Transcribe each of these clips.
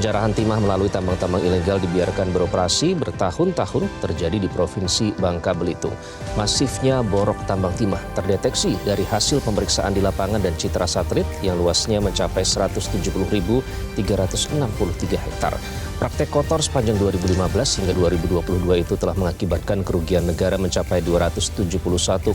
Penjarahan timah melalui tambang-tambang ilegal dibiarkan beroperasi bertahun-tahun terjadi di Provinsi Bangka Belitung. Masifnya borok tambang timah terdeteksi dari hasil pemeriksaan di lapangan dan citra satelit yang luasnya mencapai 170.363 hektar. Praktek kotor sepanjang 2015 hingga 2022 itu telah mengakibatkan kerugian negara mencapai 271,06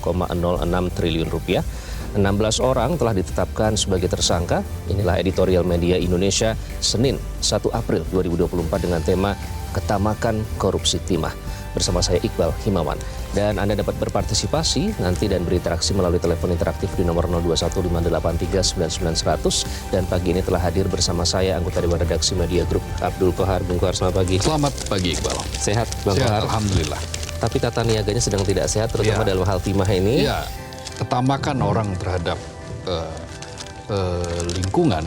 triliun rupiah. 16 orang telah ditetapkan sebagai tersangka. Inilah editorial Media Indonesia Senin 1 April 2024 dengan tema Ketamakan Korupsi Timah. Bersama saya Iqbal Himawan. Dan Anda dapat berpartisipasi nanti dan berinteraksi melalui telepon interaktif di nomor 0215839900. Dan pagi ini telah hadir bersama saya anggota Dewan Redaksi Media Group Abdul Kohar. Bung Kohar, selamat pagi. Selamat pagi Iqbal. Sehat Bang Kohar? Alhamdulillah. Tapi tata niaganya sedang tidak sehat terutama dalam hal timah ini. Ya, ketamakan orang terhadap lingkungan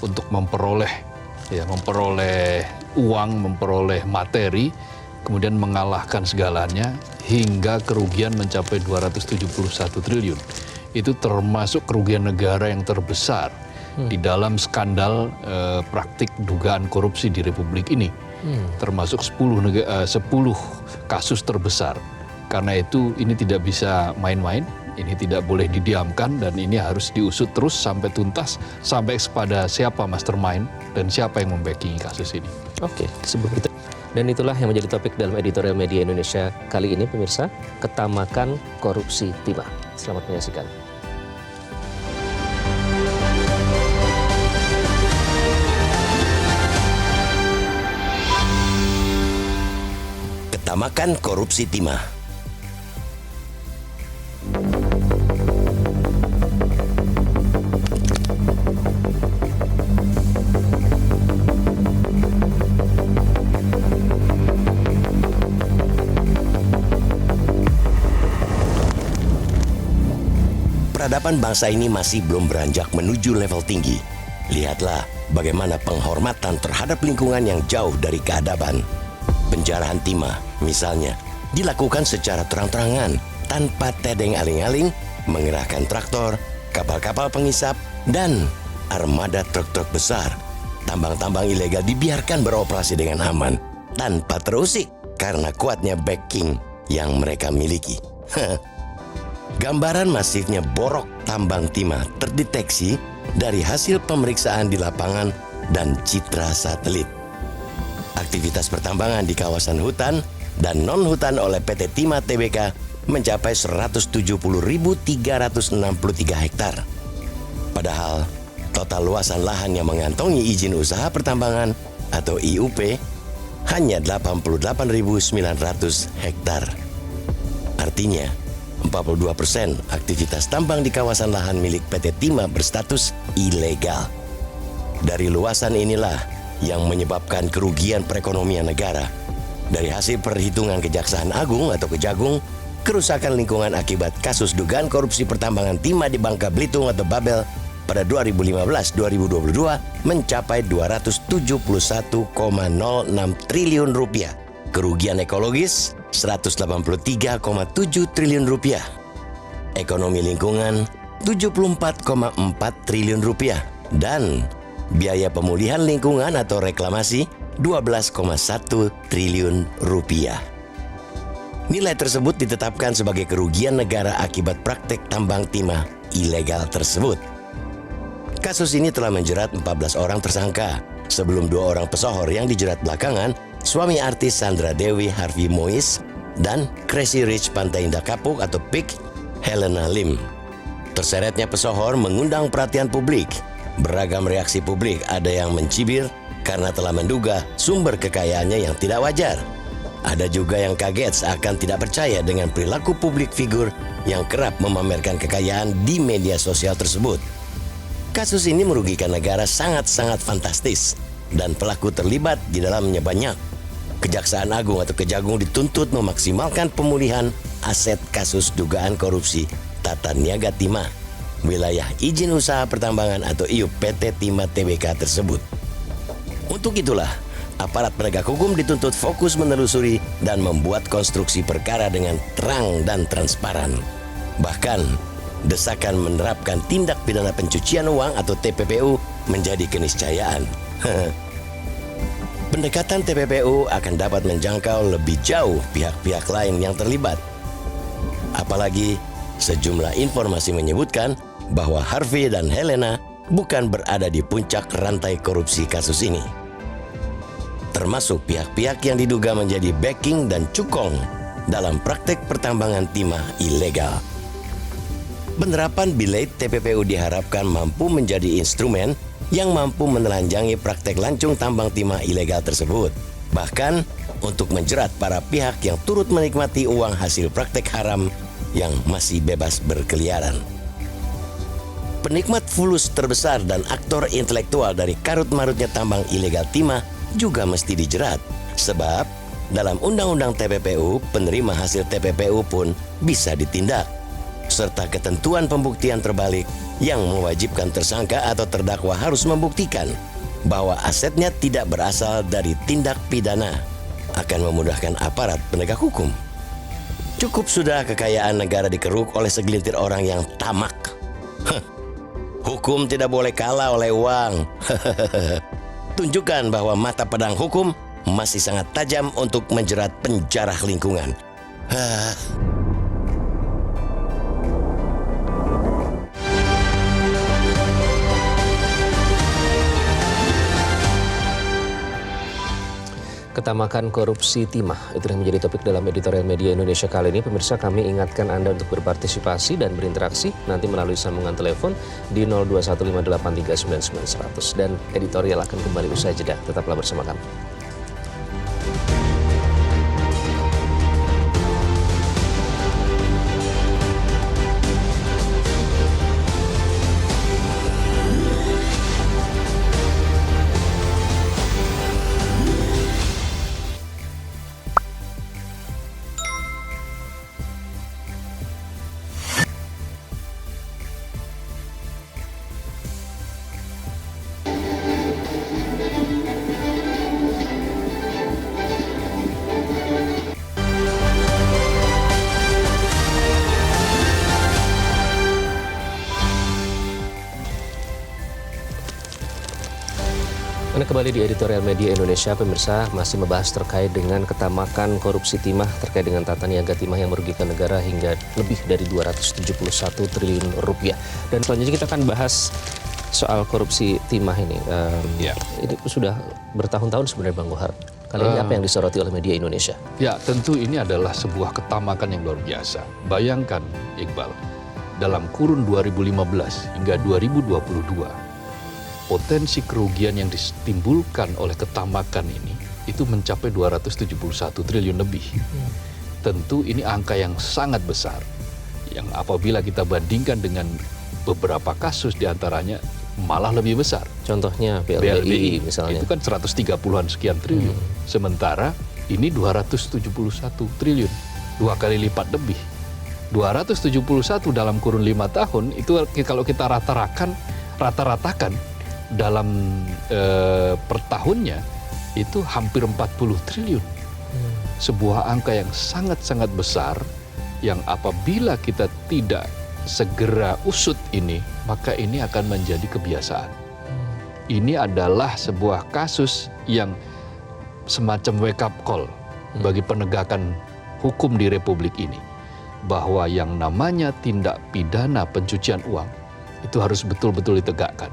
untuk memperoleh uang, memperoleh materi, kemudian mengalahkan segalanya hingga kerugian mencapai 271 triliun. Itu termasuk kerugian negara yang terbesar di dalam skandal praktik dugaan korupsi di Republik ini. Termasuk 10 kasus terbesar. Karena itu ini tidak bisa main-main, ini tidak boleh didiamkan dan ini harus diusut terus sampai tuntas, sampai kepada siapa mastermind dan siapa yang membackingi kasus ini. Oke, sebelum itu. Dan itulah yang menjadi topik dalam editorial Media Indonesia kali ini, pemirsa, ketamakan korupsi timah. Selamat menyaksikan. Ketamakan korupsi timah. Peradaban bangsa ini masih belum beranjak menuju level tinggi. Lihatlah bagaimana penghormatan terhadap lingkungan yang jauh dari keadaban. Penjarahan timah, misalnya, dilakukan secara terang-terangan, tanpa tedeng aling-aling, mengerahkan traktor, kapal-kapal pengisap, dan armada truk-truk besar. Tambang-tambang ilegal dibiarkan beroperasi dengan aman, tanpa terusik, karena kuatnya backing yang mereka miliki. Gambaran masifnya borok tambang timah terdeteksi dari hasil pemeriksaan di lapangan dan citra satelit. Aktivitas pertambangan di kawasan hutan dan non-hutan oleh PT Timah Tbk mencapai 170.363 hektar. Padahal total luasan lahan yang mengantongi izin usaha pertambangan atau IUP hanya 88.900 hektar. Artinya 42% aktivitas tambang di kawasan lahan milik PT Timah berstatus ilegal. Dari luasan inilah yang menyebabkan kerugian perekonomian negara. Dari hasil perhitungan Kejaksaan Agung atau Kejagung, kerusakan lingkungan akibat kasus dugaan korupsi pertambangan timah di Bangka Belitung atau Babel pada 2015-2022 mencapai 271,06 triliun rupiah. Kerugian ekologis 183,7 triliun rupiah. Ekonomi lingkungan 74,4 triliun rupiah. Dan biaya pemulihan lingkungan atau reklamasi 12,1 triliun rupiah. Nilai tersebut ditetapkan sebagai kerugian negara akibat praktek tambang timah ilegal tersebut. Kasus ini telah menjerat 14 orang tersangka, sebelum 2 orang pesohor yang dijerat belakangan, suami artis Sandra Dewi Harvey Mois dan Crazy Rich Pantai Indah Kapuk atau PIK Helena Lim. Terseretnya pesohor mengundang perhatian publik. Beragam reaksi publik, ada yang mencibir karena telah menduga sumber kekayaannya yang tidak wajar. Ada juga yang kaget seakan tidak percaya dengan perilaku publik figur yang kerap memamerkan kekayaan di media sosial tersebut. Kasus ini merugikan negara sangat-sangat fantastis dan pelaku terlibat di dalamnya banyak. Kejaksaan Agung atau Kejagung dituntut memaksimalkan pemulihan aset kasus dugaan korupsi tata niaga timah wilayah izin usaha pertambangan atau IUP PT Timah Tbk tersebut. Untuk itulah, aparat penegak hukum dituntut fokus menelusuri dan membuat konstruksi perkara dengan terang dan transparan. Bahkan, desakan menerapkan tindak pidana pencucian uang atau TPPU menjadi keniscayaan. Pendekatan TPPU akan dapat menjangkau lebih jauh pihak-pihak lain yang terlibat. Apalagi sejumlah informasi menyebutkan bahwa Harvey dan Helena bukan berada di puncak rantai korupsi kasus ini. Termasuk pihak-pihak yang diduga menjadi backing dan cukong dalam praktek pertambangan timah ilegal. Penerapan Belate TPPU diharapkan mampu menjadi instrumen yang mampu menelanjangi praktek lancung tambang timah ilegal tersebut. Bahkan untuk menjerat para pihak yang turut menikmati uang hasil praktek haram yang masih bebas berkeliaran. Penikmat fulus terbesar dan aktor intelektual dari karut-marutnya tambang ilegal timah juga mesti dijerat. Sebab dalam Undang-Undang TPPU, penerima hasil TPPU pun bisa ditindak. Serta ketentuan pembuktian terbalik yang mewajibkan tersangka atau terdakwa harus membuktikan bahwa asetnya tidak berasal dari tindak pidana, akan memudahkan aparat penegak hukum. Cukup sudah kekayaan negara dikeruk oleh segelintir orang yang tamak. Hukum tidak boleh kalah oleh uang. Tunjukkan bahwa mata pedang hukum masih sangat tajam untuk menjerat penjara lingkungan. Ketamakan korupsi timah, itu yang menjadi topik dalam editorial media Indonesia kali ini. Pemirsa, kami ingatkan Anda untuk berpartisipasi dan berinteraksi nanti melalui sambungan telepon di 0215839900 dan editorial akan kembali usai jeda. Tetaplah bersama kami. Anda kembali di editorial media Indonesia, pemirsa, masih membahas terkait dengan ketamakan korupsi timah terkait dengan tata niaga timah yang merugikan negara hingga lebih dari 271 triliun rupiah. Dan selanjutnya kita akan bahas soal korupsi timah ini. Ini sudah bertahun-tahun sebenarnya, Bang Gohar. Kali ini apa yang disoroti oleh media Indonesia? Ya, tentu ini adalah sebuah ketamakan yang luar biasa. Bayangkan, Iqbal, dalam kurun 2015 hingga 2022, potensi kerugian yang ditimbulkan oleh ketamakan ini itu mencapai 271 triliun lebih. Tentu ini angka yang sangat besar, yang apabila kita bandingkan dengan beberapa kasus diantaranya malah lebih besar. Contohnya BLBI misalnya. Itu kan 130-an sekian triliun. Sementara ini 271 triliun, 2 kali lipat lebih. 271 dalam kurun 5 tahun itu kalau kita rata-ratakan dalam per tahunnya itu hampir 40 triliun. Sebuah angka yang sangat-sangat besar yang apabila kita tidak segera usut ini, maka ini akan menjadi kebiasaan. Ini adalah sebuah kasus yang semacam wake up call bagi penegakan hukum di Republik ini. Bahwa yang namanya tindak pidana pencucian uang itu harus betul-betul ditegakkan.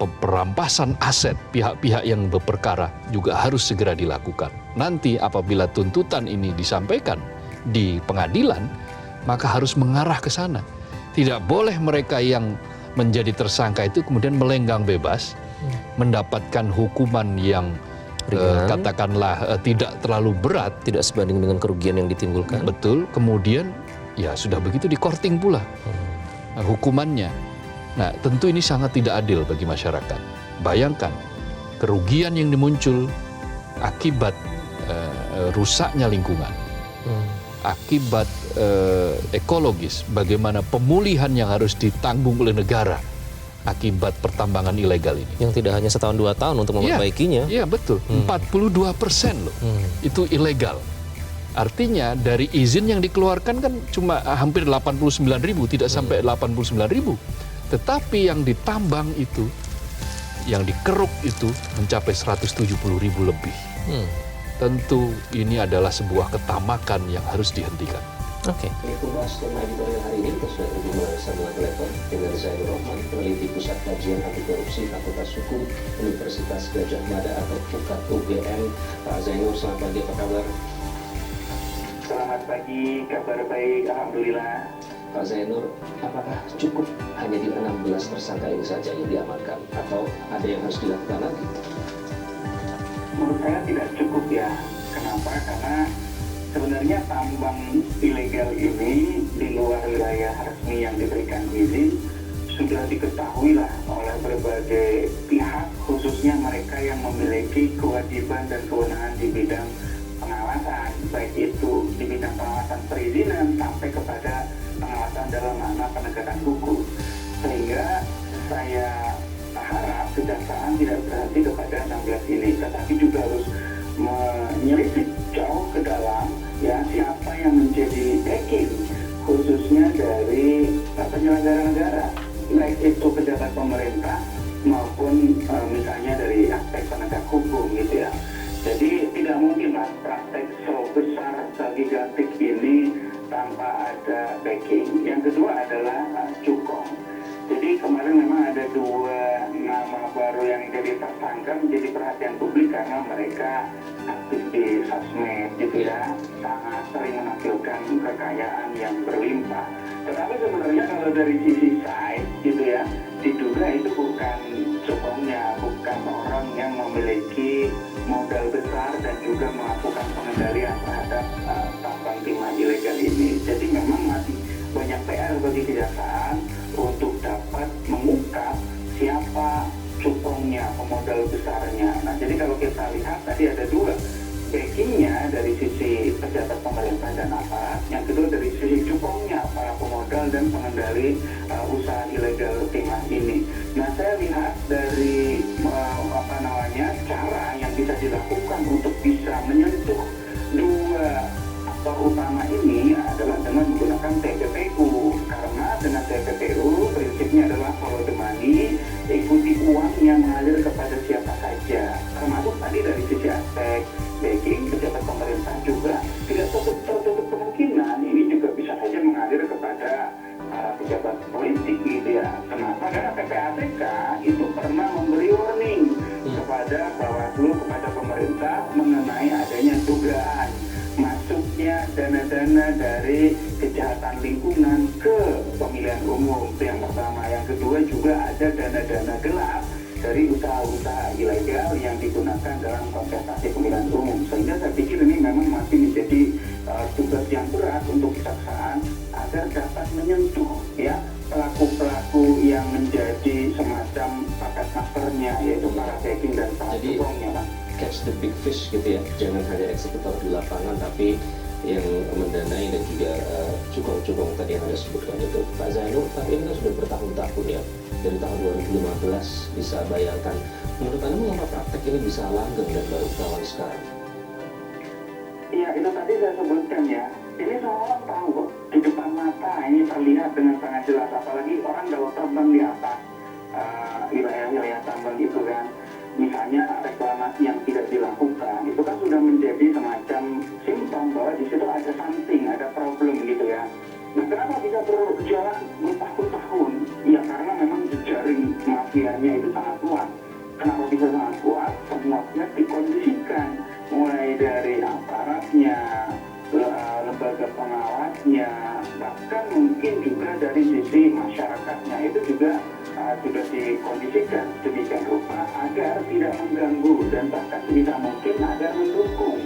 Perampasan aset pihak-pihak yang berperkara juga harus segera dilakukan. Nanti apabila tuntutan ini disampaikan di pengadilan, maka harus mengarah ke sana. Tidak boleh mereka yang menjadi tersangka itu kemudian melenggang bebas, mendapatkan hukuman yang katakanlah tidak terlalu berat. Tidak sebanding dengan kerugian yang ditimbulkan. Betul, kemudian ya sudah begitu di-korting pula hukumannya. Nah, tentu ini sangat tidak adil bagi masyarakat. Bayangkan, kerugian yang dimuncul akibat rusaknya lingkungan, akibat ekologis, bagaimana pemulihan yang harus ditanggung oleh negara akibat pertambangan ilegal ini. Yang tidak hanya setahun 2 tahun untuk memperbaikinya. Iya, betul. 42% loh, itu ilegal. Artinya dari izin yang dikeluarkan kan cuma hampir 89.000, tidak sampai 89.000. Tetapi yang ditambang itu yang dikeruk itu mencapai 170.000 lebih. Tentu ini adalah sebuah ketamakan yang harus dihentikan. Oke. Untuk bahas tema editorial hari ini, kita sudah terhubung melalui sambungan telepon dengan Zainur Rahman, peneliti Pusat Kajian Anti Korupsi Fakultas Hukum Universitas Gadjah Mada atau PUKAD UGM. Pak Zainur, selamat pagi, apa kabar? Selamat pagi, kabar baik, alhamdulillah. Pak Zainur, apakah cukup hanya di 16 tersangka ini saja yang diamankan, atau ada yang harus dilakukan lagi? Menurut saya tidak cukup ya. Kenapa? Karena sebenarnya tambang ilegal ini di luar wilayah resmi yang diberikan izin sudah diketahui lah oleh berbagai pihak, khususnya mereka yang memiliki kewajiban dan kewenangan di bidang pengawasan, baik itu di bidang pengawasan perizinan sampai kepada pengawasan dalam makna penegakan hukum. Sehingga saya harap kejaksaan tidak berhenti kepada 16 ini, tetapi juga harus menyelisik jauh ke dalam ya siapa yang menjadi backing khususnya dari penyelenggara negara, baik itu pejabat pemerintah maupun misalnya dari aspek penegak hukum gitu ya. Jadi tidak mungkin lah praktek sebesar segigantik ini tanpa ada backing. Yang kedua adalah cukong. Jadi kemarin memang ada 2 nama baru yang jadi tersangka menjadi perhatian publik karena mereka aktif di sosmed gitu ya, sangat sering menampilkan kekayaan yang berlimpah. Tetapi sebenarnya kalau dari sisi size gitu ya, diduga itu bukan cukongnya, bukan orang yang memiliki modal besar dan juga melakukan pengendalian terhadap tambang timah ilegal ini. Jadi memang masih banyak PR bagi kejaksaan untuk dapat mengungkap siapa cukongnya, pemodal besarnya. Nah, jadi kalau kita lihat tadi ada 2 backingnya dari sisi pejabat pemerintah dan aparat, yang kedua dari sisi cukongnya para pemodal dan pengendali usaha ilegal timah ini. Nah, saya lihat dari cara yang bisa dilakukan untuk bisa menyentuh 2 aktor utama ini adalah dengan menggunakan TPPU, karena dengan TPPU prinsipnya adalah follow the money, ikuti uang yang mengalir kepada siapa saja, termasuk tadi dari sisi aspek backing pejabat pemerintah juga tidak tertutup kemungkinan ini juga bisa saja mengalir kepada pejabat politik gitu ya. Kenapa? Karena PPATK itu pernah memberi warning kepada Bawaslu, kepada pemerintah mengenai adanya dugaan masuknya dana-dana dari kejahatan lingkungan ke pemilihan umum. Itu yang pertama. Yang kedua juga ada dana-dana gelap dari usaha-usaha ilegal yang digunakan dalam kontestasi pemilihan umum. Sehingga saya pikir ini memang masih menjadi tugas yang berat untuk kejaksaan agar dapat menyentuh ya pelaku-pelaku yang menjadi semacam paket masternya, yaitu para backing dan para cukongnya, Pak. Catch the big fish gitu ya, jangan hanya eksekutor di lapangan tapi yang mendanai dan juga cukong-cukong tadi yang Anda sebutkan itu. Pak Zainur, tapi ini kan sudah bertahun-tahun ya, dari tahun 2015 bisa bayangkan. Menurut Anda mengapa praktek ini bisa langgeng dan baru ketahuan sekarang? Iya, itu tadi saya sebutkan ya. Ini semua orang tahu kok, di depan mata ini terlihat dengan sangat jelas, apalagi orang kalau terbang di atas wilayah-wilayah tambang itu kan. Misalnya reklamasi yang tidak dilakukan, itu kan sudah menjadi semacam simptom bahwa di situ ada something, ada problem gitu ya. Nah, kenapa bisa berjalan bertahun-tahun? Ya karena memang jejaring mafianya itu sangat kuat. Kenapa bisa sangat kuat? Semua pihak dikondisikan, mulai dari aparatnya, lembaga pengawasnya, bahkan mungkin juga dari sisi masyarakatnya itu juga sudah dikondisikan sedemikian rupa agar tidak mengganggu dan bahkan sebisa mungkin agar mendukung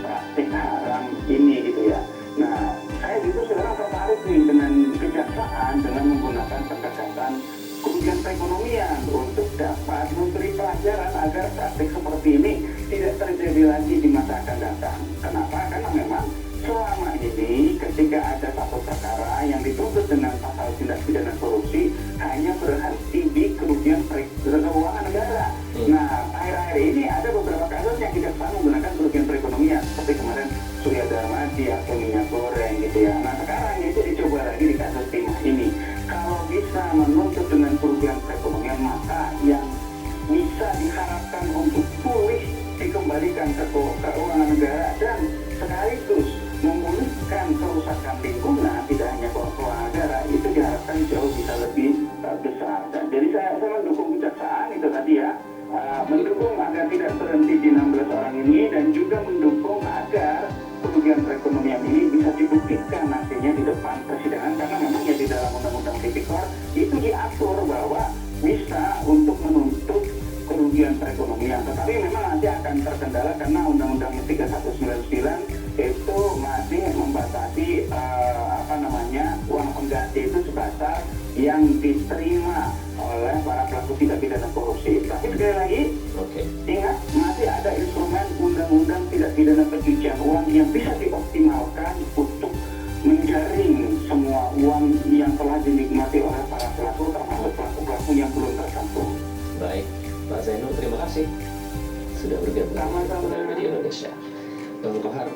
praktik haram ini gitu ya. Nah, saya justru sekarang tertarik nih dengan kejaksaan dengan menggunakan pendekatan kerugian perekonomian untuk dapat memberi pelajaran agar praktik seperti ini tidak terjadi lagi di masa akan datang. Kenapa? Karena memang selama ini ketika ada satu perkara yang dituntut dengan pasal tindak pidana korupsi hanya berhenti di kerugian keuangan negara. Nah, akhir-akhir ini ada beberapa kasus yang kejaksaan menggunakan kerugian perekonomian seperti kemarin Surya Darmadi atau minyak goreng gitu ya. Nah, sekarang itu dicoba lagi di kasus timah ini. Kalau bisa menuntut dengan kerugian perekonomian, maka yang bisa Jadi saya mendukung kejaksaan itu tadi ya, mendukung agar tidak berhenti di 16 orang ini dan juga mendukung agar kerugian perekonomian ini bisa dibuktikan nantinya di depan persidangan, karena memang ya di dalam Undang-Undang Tipikor itu diatur bahwa bisa untuk menuntut kerugian perekonomian, tetapi memang nanti akan terkendala karena Undang-Undang 3199 itu masih membatasi uang pengganti itu sebesar yang diterima oleh para pelaku tindak pidana korupsi. Tapi sekali lagi, ingat masih ada instrumen Undang-Undang Tindak Pidana Pencucian Uang yang bisa dioptimalkan untuk menjaring semua uang yang telah dinikmati oleh para pelaku, termasuk pelaku-pelaku yang belum tersentuh. Baik, Pak Zainur, terima kasih sudah bergabung dengan Media Indonesia. Bang Kohar,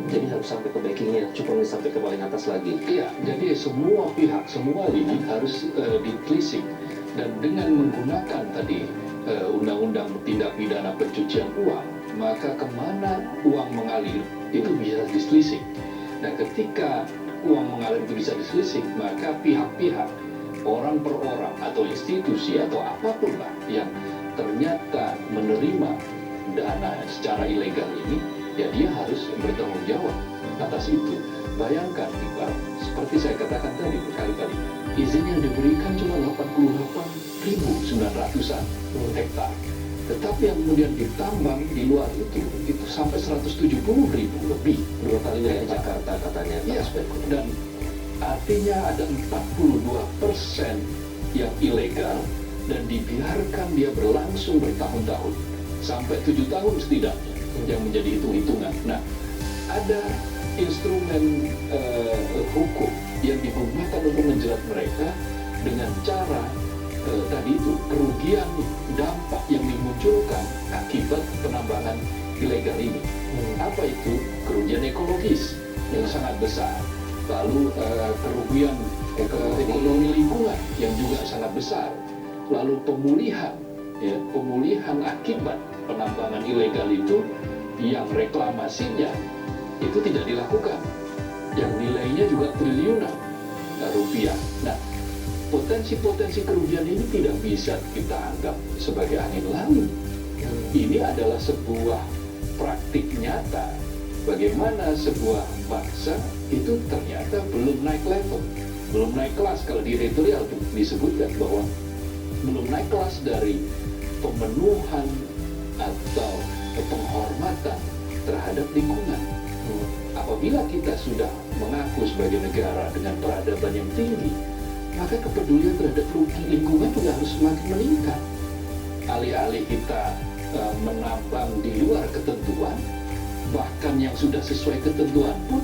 jadi harus sampai ke backingnya, cukup sampai ke paling atas lagi. Iya, jadi semua pihak, semua lini harus ditelisik, dan dengan menggunakan tadi undang-undang tindak pidana pencucian uang, maka kemana uang mengalir itu bisa ditelisik. Nah, ketika uang mengalir itu bisa ditelisik, maka pihak-pihak, orang per orang atau institusi atau apapun lah yang ternyata menerima dana secara ilegal ini, ya dia harus bertanggung jawab atas itu. Bayangkan, Iqbal, seperti saya katakan tadi berkali-kali, izin yang diberikan cuma 88.900-an hektar. Tetapi yang kemudian ditambang di luar itu sampai 170.000 lebih. 2 kali wilayah Jakarta katanya. Iya, dan artinya ada 42% yang ilegal dan dibiarkan dia berlangsung bertahun-tahun, sampai 7 tahun setidaknya yang menjadi hitung-hitungan. Nah, ada instrumen hukum yang digunakan untuk menjerat mereka dengan cara tadi itu kerugian dampak yang dimunculkan akibat penambangan ilegal ini. Apa itu? Kerugian ekologis yang sangat besar, lalu kerugian ekonomi lingkungan yang juga sangat besar, lalu pemulihan akibat penambangan ilegal itu yang reklamasinya itu tidak dilakukan, yang nilainya juga triliunan rupiah. Nah, potensi-potensi kerugian ini tidak bisa kita anggap sebagai angin lalu. Ini adalah sebuah praktik nyata bagaimana sebuah bangsa itu ternyata belum naik level, belum naik kelas. Kalau di editorial disebutkan bahwa belum naik kelas dari pemenuhan atau penghormatan terhadap lingkungan. Apabila kita sudah mengaku sebagai negara dengan peradaban yang tinggi, maka kepedulian terhadap lingkungan juga harus semakin meningkat. Alih-alih kita menambang di luar ketentuan, bahkan yang sudah sesuai ketentuan pun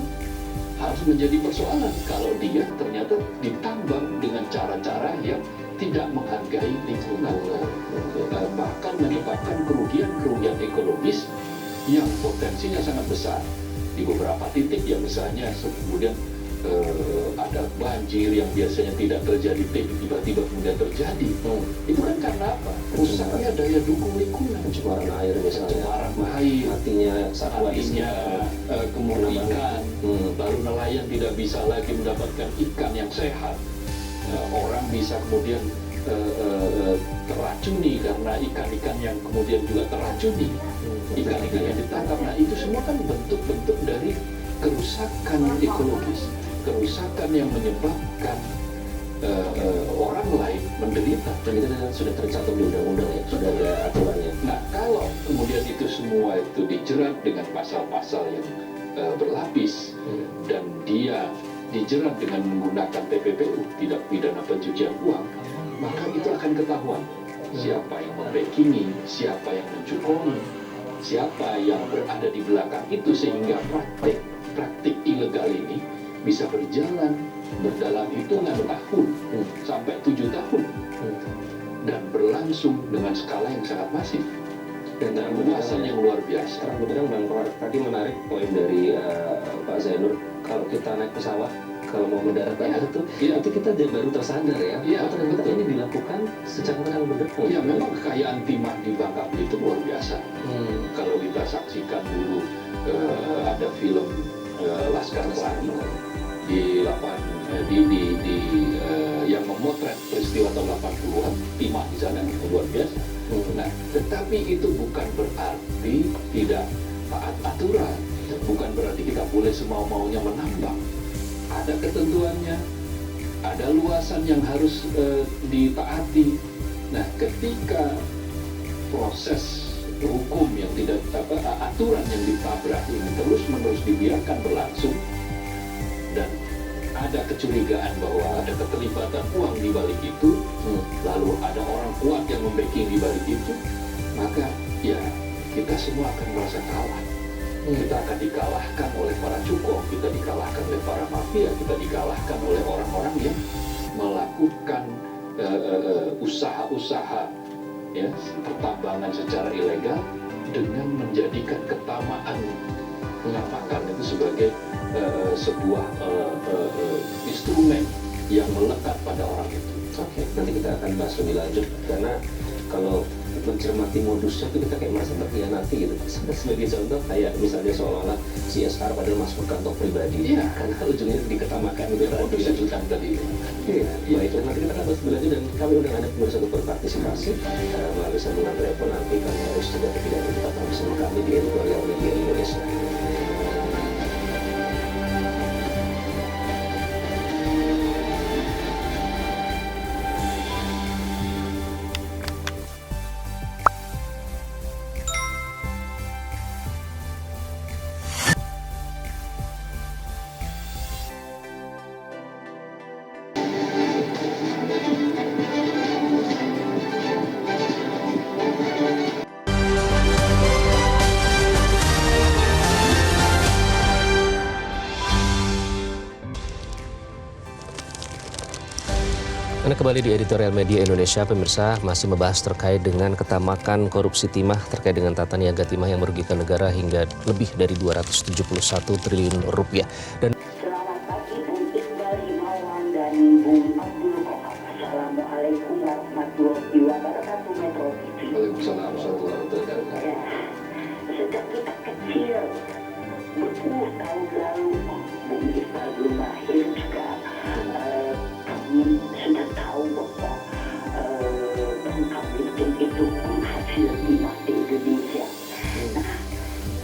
harus menjadi persoalan kalau dia ternyata ditambang dengan cara-cara yang tidak menghargai lingkungan, bahkan menyebabkan kerugian ekologis yang potensinya sangat besar di beberapa titik. Ya misalnya kemudian ada banjir yang biasanya tidak terjadi, tiba-tiba kemudian terjadi. Itu kan karena apa? Rusaknya daya dukung lingkungan, Pencemaran air misalnya, pencemaran air, artinya satwa kemudian ikan, lalu nelayan tidak bisa lagi mendapatkan ikan yang sehat. Orang bisa kemudian teracuni karena ikan-ikan yang kemudian juga teracuni, ikan-ikan yang ditangkap. Nah, itu semua kan bentuk-bentuk dari kerusakan ekologis, kerusakan yang menyebabkan orang lain menderita. Dan itu sudah tercantum di undang-undang ya, sudah ada aturannya. Nah, kalau kemudian itu semua itu dijerat dengan pasal-pasal yang berlapis, dan dia dijerat dengan menggunakan TPPU, tindak pidana pencucian uang, maka itu akan ketahuan siapa yang membackingi, siapa yang mencukupi, siapa yang berada di belakang itu, sehingga praktik ilegal ini bisa berjalan dalam hitungan tahun sampai 7 tahun dan berlangsung dengan skala yang sangat masif dan luasan yang luar biasa. Kemudian Bang Kohar tadi menarik poin dari Pak Zainur, kalau kita naik pesawat, kalau mau mendarat itu kita baru tersadar ya, ternyata ini dilakukan secara terang-benderang. Ya, memang kekayaan timah di Bangka Belitung luar biasa. Kalau kita saksikan dulu ada film Laskar Pelangi di yang memotret peristiwa atau 80-an, timah di sana luar biasa. Nah, tetapi itu bukan berarti tidak taat aturan, bukan berarti kita boleh semau-maunya menambang. Ada ketentuannya, ada luasan yang harus ditaati. Nah, ketika proses hukum yang tidak aturan yang ditabrak ini terus-menerus dibiarkan berlangsung dan ada kecurigaan bahwa ada keterlibatan uang di balik itu, lalu ada orang kuat yang membacking di balik itu, maka ya kita semua akan merasa kalah. Kita akan dikalahkan oleh para cukup, kita dikalahkan oleh para mafia, kita dikalahkan oleh orang-orang yang melakukan usaha-usaha ya pertambangan secara ilegal dengan menjadikan ketamaan mengapakan itu sebagai sebuah instrumen yang melekat pada orang itu. Oke, nanti kita akan bahas lebih lanjut karena kalau mencermati modusnya itu kita kayak merasa berkhianati gitu. Sebagai contoh kayak misalnya seolah-olah CSR padahal masuk ke kantong pribadi. Iya. Karena ujungnya diketamakan gitu. Modusnya jutaan tadi. Iya, baik. Nanti kita akan bahas lebih lanjut dan kami undang Anda pemirsa untuk berpartisipasi melalui sambungan telepon. Nanti kami harus juga tidak tetap bersama kami di Editorial Media Indonesia. Anda kembali di Editorial Media Indonesia, pemirsa masih membahas terkait dengan ketamakan korupsi timah terkait dengan tata niaga timah yang merugikan negara hingga lebih dari 271 triliun rupiah. Dan selamat pagi Bung Iqbal Himawan dan Bung Abdul Kohar. Assalamualaikum warahmatullahi wabarakatuh Metro TV. Waalaikumsalam warahmatullahi wabarakatuh. Ya, sejak kita kecil berpuluh tahun lalu Bung Iqbal belum lahir juga kami sudah tahu bahwa Bangka Belitung itu penghasil timah di Indonesia. Nah,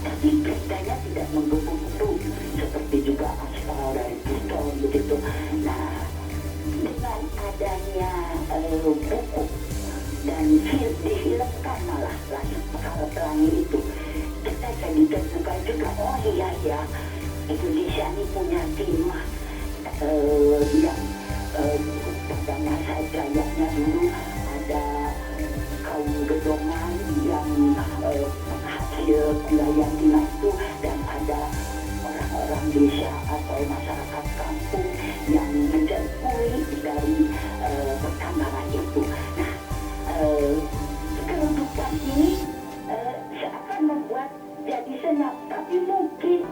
tapi beritanya tidak menggebu-gebu seperti juga aspal dari Puston begitu. Nah, dengan adanya buku dan difilmkan malah Perkara Pelangi itu, kita jadi terbuka juga, oh iya ya, Indonesia ini punya timah yang pada masa jayanya dulu ada kaum gedongan yang penghasil wilayah timah itu, dan ada orang-orang desa atau masyarakat kampung yang menjadi kulit dari pertambangan itu. Nah, kehidupan ini seakan membuat jadi senyap, tapi mungkin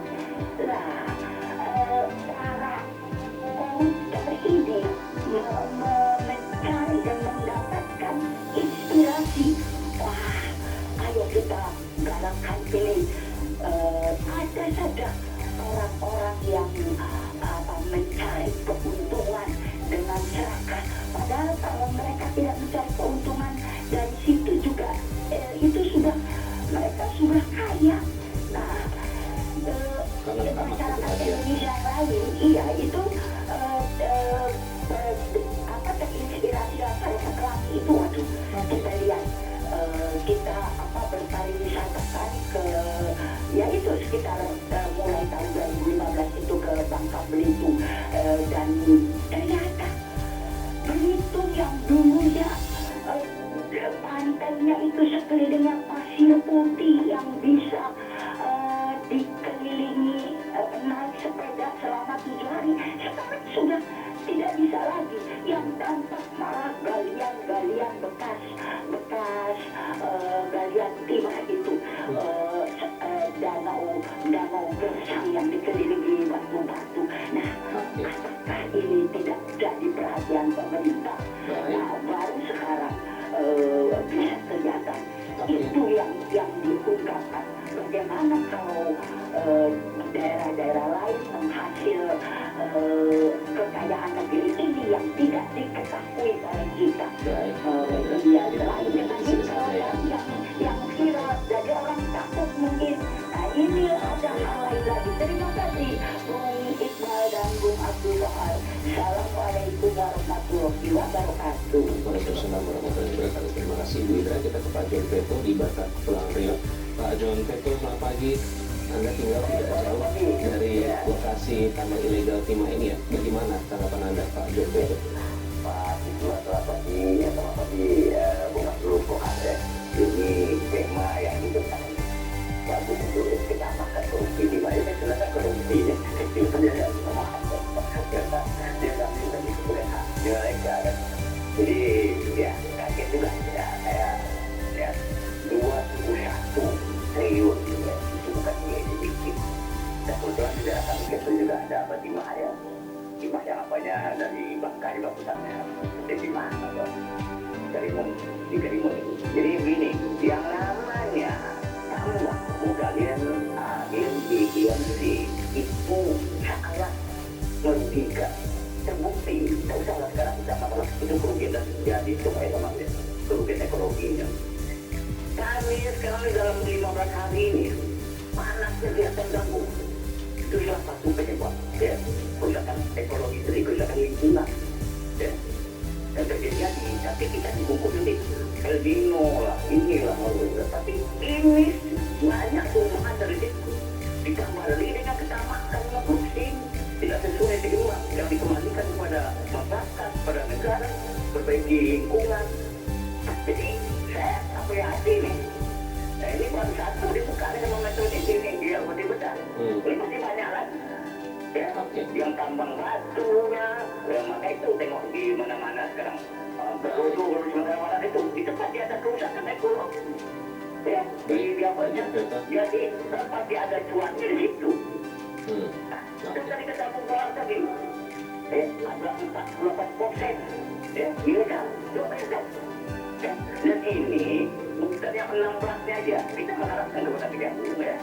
lah para koruptor ini mencari dan mendapatkan inspirasi. Wah, ayo kita galakkan pilih. Ada saja orang-orang yang mencari keuntungan dengan serakah. Padahal kalau mereka tidak mencari keuntungan dari situ juga, itu sudah mereka sudah kaya. Nah, masyarakat Indonesia lain, iya itu terinspirasi dari Pelangi itu. Waduh, kita lihat kita berpariwisata kan ke, ya itu sekitar mulai tahun 2015 itu ke Bangka Belitung, dan ternyata Belitung yang dulunya pantainya itu sekelilingnya pasir putih yang bisa dikelilingi naik sepeda selama 7 hari, sekarang sudah tidak bisa lagi. Yang tampak malah galian-galian bekas galian timah itu, danau gersang yang dikelilingi batu-batu. Nah, apakah ini tidak jadi perhatian pemerintah? Nah, baru sekarang bisa kelihatan. Itu yang diungkapkan. Bagaimana kalau daerah-daerah lain menghasil kekayaan negeri ini yang tidak diketahui oleh kita. Baik. Iya, selain dengan itu yang viral, jadi orang takut mungkin. Nah, ini ada hal lain lagi. Terima kasih Bung Iqbal dan Bung Abdul Wahab. Assalamualaikum warahmatullahi wabarakatuh. Waalaikumsalam warahmatullahi wabarakatuh. Terima kasih Bu Indra. Kita ke Pak John Peto di Batak, Pulang Riau. Pak John Peto, selamat pagi. Anda tinggal tidak jauh dari lokasi tambang ilegal timah ini ya. Bagaimana tanggapan Anda, Pak John Peto? Pak Isma, selamat pagi, Bung Abdul Wahab ya. Ini tema yang diberikan bagus untuk kita makan korupsi di mana ini selesai korupsi ya. Kecil saja ya, karena dia nggak bisa disebutkan haknya mereka kan. Jadi ya kaget juga ya, saya ya 21 triliun ya, itu bukan dia sedikit. Dan kebetulan tidak akan itu juga ada apa timah ya. Timah yang apanya dari Bangka juga pusatnya, dari timah atau dari Karimun. Jadi begini, yang namanya tambang kalian IMC itu sangat merugikan, terbukti. Tidak usah sekarang kita masalah itu kerugian dan jadi supaya memang kerugian ekologinya. Kami sekarang dalam 15 hari ini panas kegiatan ganggu. Itu salah satu penyebab ya, kerusakan ekologi, kerusakan lingkungan ya. Dan terjadi, tapi kita dibungkus nanti El Nino lah, inilah, tapi ini banyak sumbangan dari situ. Ditambah lagi dengan ketamakan korupsi tidak sesuai dengan uang yang dikembalikan kepada masyarakat, kepada negara, perbaiki lingkungan. Jadi saya apa ya hati nih? Nah, ini baru satu dibuka sama metode ini dia betul-betul. Ini masih banyak lagi. Ya, yang tambang batunya, ya, maka itu tengok di mana-mana sekarang berlulu di mana-mana itu di tempat dia ada kerusakan ekologi. Ya, di gambarnya, jadi tempat dia ada cuannya di situ. Nah, itu tadi kita keluar tadi, ada 48%, ya, ilegal, domestik. Ya, dan ini bukan yang 16-nya aja, kita mengharapkan kepada 30 ya.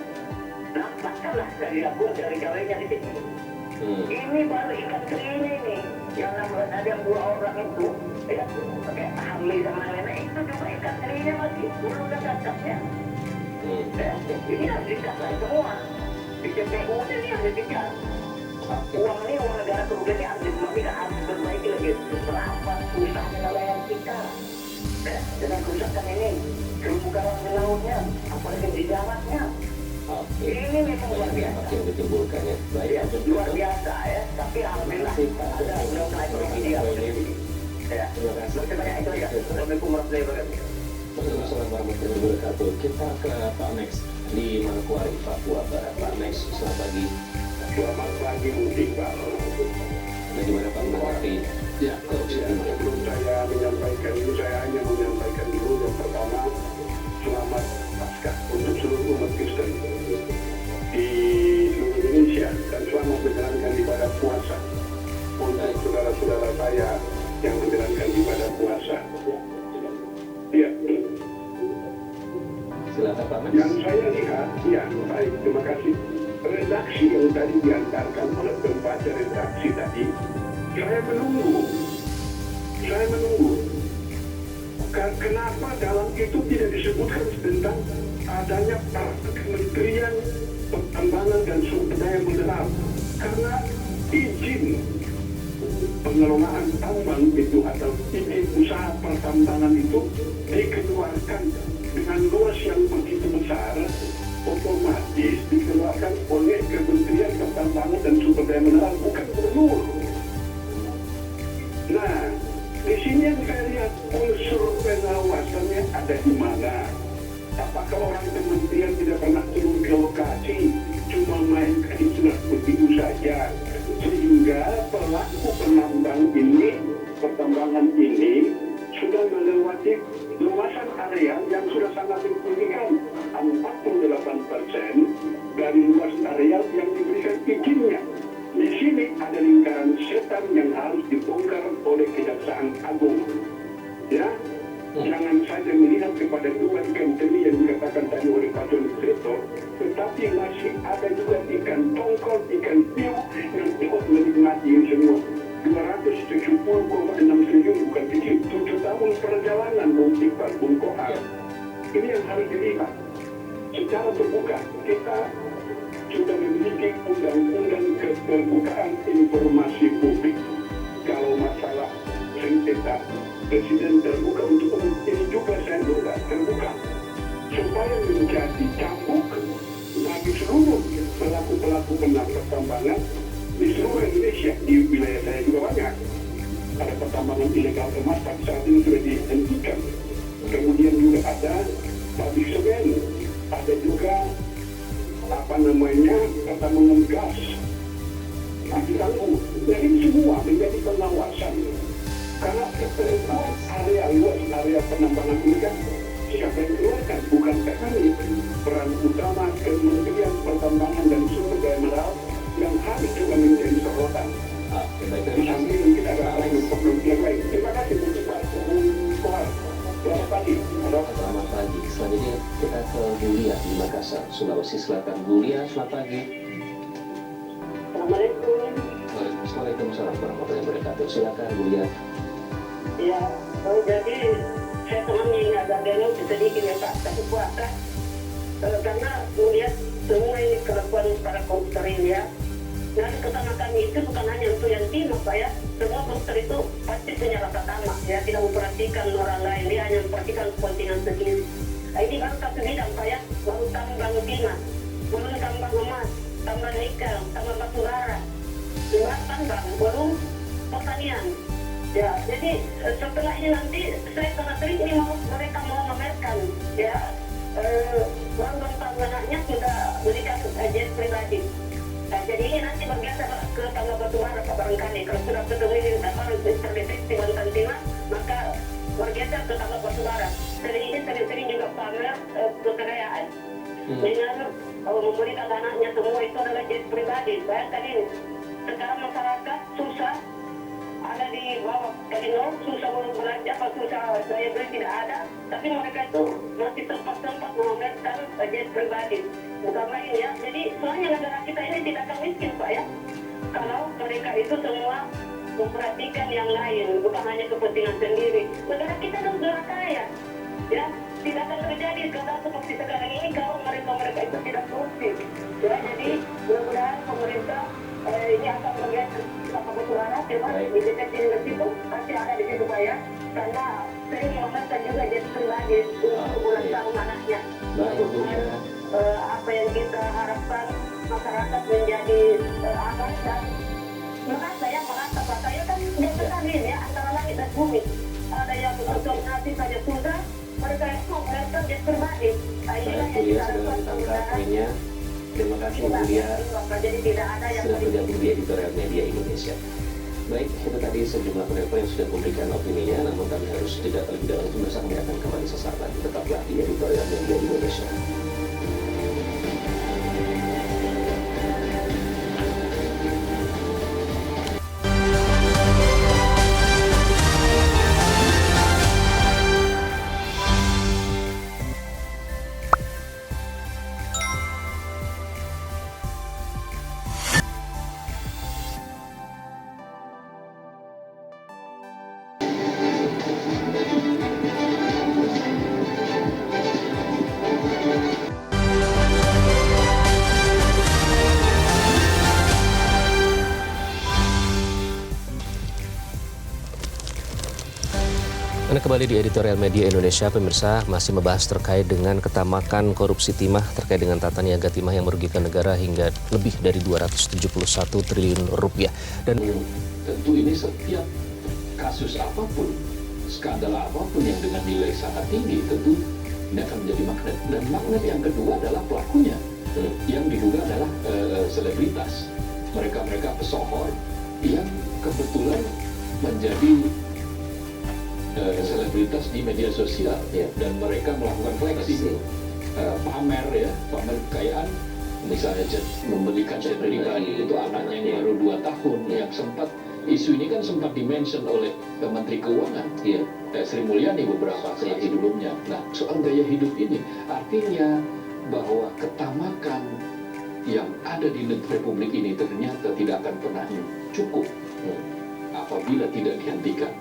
Nampakkanlah dari lakukan dari kawinnya di sini. Ini baru ikan teri ini yang ada yang 2 orang itu ya pakai hamli sama nenek itu juga ikan terinya masih belum ada kakaknya. Ya, ini harus dikasih semua di CPU ini harus dikasih. Uang ini uang negara kerugian yang harus tidak harus berbaiki lagi. Berapa susah nelayan kita ya, dengan kerusakan ini terumbu karang di lautnya apalagi di daratnya. Ini memang luar biasa yang ditimbulkan ya. Baik, ya, luar biasa ya, tapi alhamdulillah ada mulai media ya, sebanyak itu ya. Assalamualaikum warahmatullahi wabarakatuh. Waalaikumsalam warahmatullahi wabarakatuh. Kita ke Pak Max di Manokwari, Papua Barat. Pak Max, selamat pagi. Selamat pagi, Budi Pak. Bagaimana Pak menanggapi korupsi timah? Sebelum saya menyampaikan ini, saya hanya menyampaikan dulu yang pertama, selamat Paskah untuk seluruh umat Kristen di seluruh Indonesia dan selamat menjalankan ibadah puasa untuk saudara-saudara saya yang menjalankan ibadah puasa. Ya. Silakan Pak Max. Yang saya lihat, ya baik, terima kasih. Redaksi yang tadi diantarkan oleh pembaca redaksi tadi, saya menunggu. Kenapa dalam itu tidak disebutkan tentang adanya Kementerian Pertambangan dan Sumber Daya Mineral? Karena izin pengelolaan tambang itu atau izin usaha pertambangan itu dikeluarkan dengan luas yang begitu besar, otomatis dikeluarkan oleh Kementerian Pertambangan dan Sumber Daya Mineral, bukan gubernur. Nah, di sini yang saya lihat unsur pengawasannya ada di mana? Apakah orang kementerian tidak pernah turun ke lokasi, cuma main kain surat begitu saja, sehingga pelaku pertambangan ini sudah melewati luasan area yang sudah sangat signifikan, 48% dari luas area yang diberikan izinnya. Di sini ada lingkaran setan yang harus dibongkar oleh Kejaksaan Agung. Ya, jangan saja melihat kepada dua ikan teri yang dikatakan tadi oleh Pak John Peto, tetapi masih ada juga ikan tongkol, ikan piu yang ikut menikmati ini semua. 270,6 triliun bukan kecil. 7 tahun perjalanan Bung Iqbal, Bung Kohar. Ini yang harus dilihat secara terbuka. Kita sudah memiliki undang-undang keterbukaan informasi publik. Kalau masalah sengketa presiden terbuka untuk umum, ini juga saya juga terbuka supaya menjadi cambuk bagi seluruh pelaku-pelaku pertambangan di seluruh Indonesia. Di wilayah saya juga banyak ada pertambangan ilegal emas, tapi saat ini sudah dihentikan. Kemudian juga ada pabrik semen, ada juga pertambangan gas. Nah, ini semua menjadi pengawasan. Karena area luas, area penambangan ini kan siapa yang keluarkan? Bukan kami. Peran utama Kementerian Pertambangan dan Sumber Daya Mineral yang harus juga menjadi sorotan. Di samping mungkin ada hal yang lain. Terima kasih Bung Kohar. Selamat pagi. Selamat pagi. Selanjutnya kita ke Bulia di Makassar, Sulawesi Selatan. Bulia, selamat pagi. Assalamualaikum. Waalaikumsalam warahmatullahi wabarakatuh. Silakan Bulia. Ya, jadi saya temannya ini agak bingung sedikit ya Pak, tapi puasa. Karena melihat semua ini kelakuan para koruptor ini ya. Dan ketama kami itu bukan hanya untuk yang timur Pak ya. Semua koruptor itu pasti punya rasa tamak ya, tidak memperhatikan orang lain, dia hanya memperhatikan kepentingan sendiri. Nah, ini baru satu bidang Pak ya, baru tambang timah, belum tambang emas, tambang nikel, tambang batu bara, tambang, baru pertanian. Ya, jadi setelah ini nanti saya sangat sering ini mereka mau memamerkan ya bank anaknya sudah berikan jet pribadi. Nah, jadi ini nanti bergeser ke tambang batu bara Pak barangkali. Kalau sudah ketemu ini baru terdeteksi bantuan timah, maka bergeser ke tambang batu bara. Sering juga pamer kekayaan dengan memberikan anaknya semua itu adalah jet pribadi. Bayangkan ini, sekarang masyarakat susah, ada di bawah Kalino, susah belanja, susah daya beli tidak ada, tapi mereka itu masih tempat-tempat memamerkan jet pribadi. Bukan main ya, jadi soalnya negara kita ini tidak akan miskin Pak ya, kalau mereka itu semua memperhatikan yang lain, bukan hanya kepentingan sendiri. Negara kita adalah negara kaya, ya tidak akan terjadi skandal seperti sekarang ini kalau mereka itu tidak korupsi. Ya, jadi mudah-mudahan pemerintah ini akan melihat apa suara coba dideteksi di situ pasti ada di situ Pak ya, karena saya memamerkan juga jet pribadi untuk ulang tahun anaknya. Apa yang kita harapkan masyarakat menjadi aman dan merasa Pak, saya kan dia kenalin ya antara langit dan bumi, ada yang dominasi saja sudah, mereka itu memamerkan jet pribadi. Inilah yang kita harapkan. Terima kasih Bulia sudah bergabung di Editorial Media Indonesia. Baik, itu tadi sejumlah penelpon yang sudah memberikan opininya, namun kami harus jeda terlebih dahulu. Pemirsa, kami akan kembali sesaat lagi. Tetaplah di Editorial Media Indonesia. Anda kembali di Editorial Media Indonesia, pemirsa, masih membahas terkait dengan ketamakan korupsi timah terkait dengan tata niaga timah yang merugikan negara hingga lebih dari 271 triliun rupiah. Dan tentu ini setiap kasus apapun, skandal apapun yang dengan nilai sangat tinggi, tentu ini akan menjadi magnet. Dan magnet yang kedua adalah pelakunya, yang diduga adalah selebritas. Mereka-mereka pesohor yang kebetulan menjadi selebritas di media sosial ya, dan mereka melakukan flexing, pamer kekayaan, misalnya membelikan jet pribadi untuk anaknya yang baru 2 tahun yang sempat isu ini kan sempat dimention oleh Menteri Keuangan ya, Sri Mulyani beberapa saat sebelumnya. Nah, soal gaya hidup ini artinya bahwa ketamakan yang ada di Republik ini ternyata tidak akan pernah cukup apabila tidak dihentikan.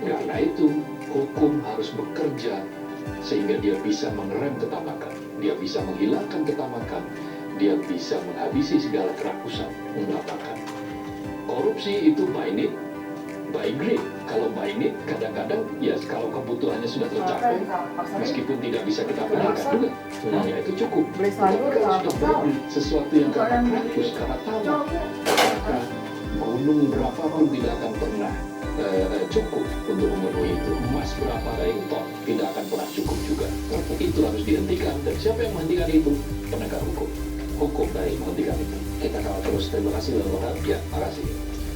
Karena itu, hukum harus bekerja sehingga dia bisa mengerem ketamakan, dia bisa menghilangkan ketamakan, dia bisa menghabisi segala kerakusan ketamakan. Korupsi itu by need, by greed. Kalau by need, kadang-kadang ya kalau kebutuhannya sudah tercapai, meskipun tidak bisa kita benarkan juga, ya itu cukup. Tapi kalau sudah berarti sesuatu yang karena rakus, karena tamak, maka gunung berapapun tidak akan pernah cukup untuk memenuhi itu. Emas berapa ribu ton tidak akan pernah cukup juga. Itu harus dihentikan. Dan siapa yang menghentikan itu? Penegak hukum. Hukum dari menghentikan itu. Kita kawal terus. Terima kasih Bapak. Ya, terima kasih.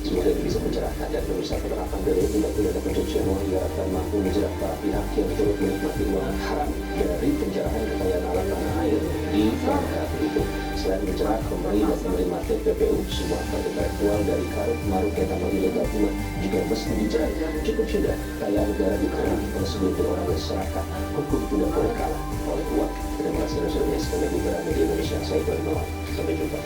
Semoga bisa mencerahkan dan merusak penerapan dari tindak pidana pencucian uang diharapkan mampu menjerat para pihak yang turut menikmati uang haram dari penjarahan kekayaan alam tanah air di Bangka Belitung. Selain menjerat pemberi dan penerima TPPU, semua aktor intelektual dari karut marutnya tambang ilegal timah juga mesti dijerat. Cukup sudah kekayaan negara dikelola oleh segelintir orang yang serakah. Hukum tidak boleh kalah oleh uang. Terima kasih sudah menyaksikan media Indonesia. Saya Iqbal Noah. Sampai jumpa.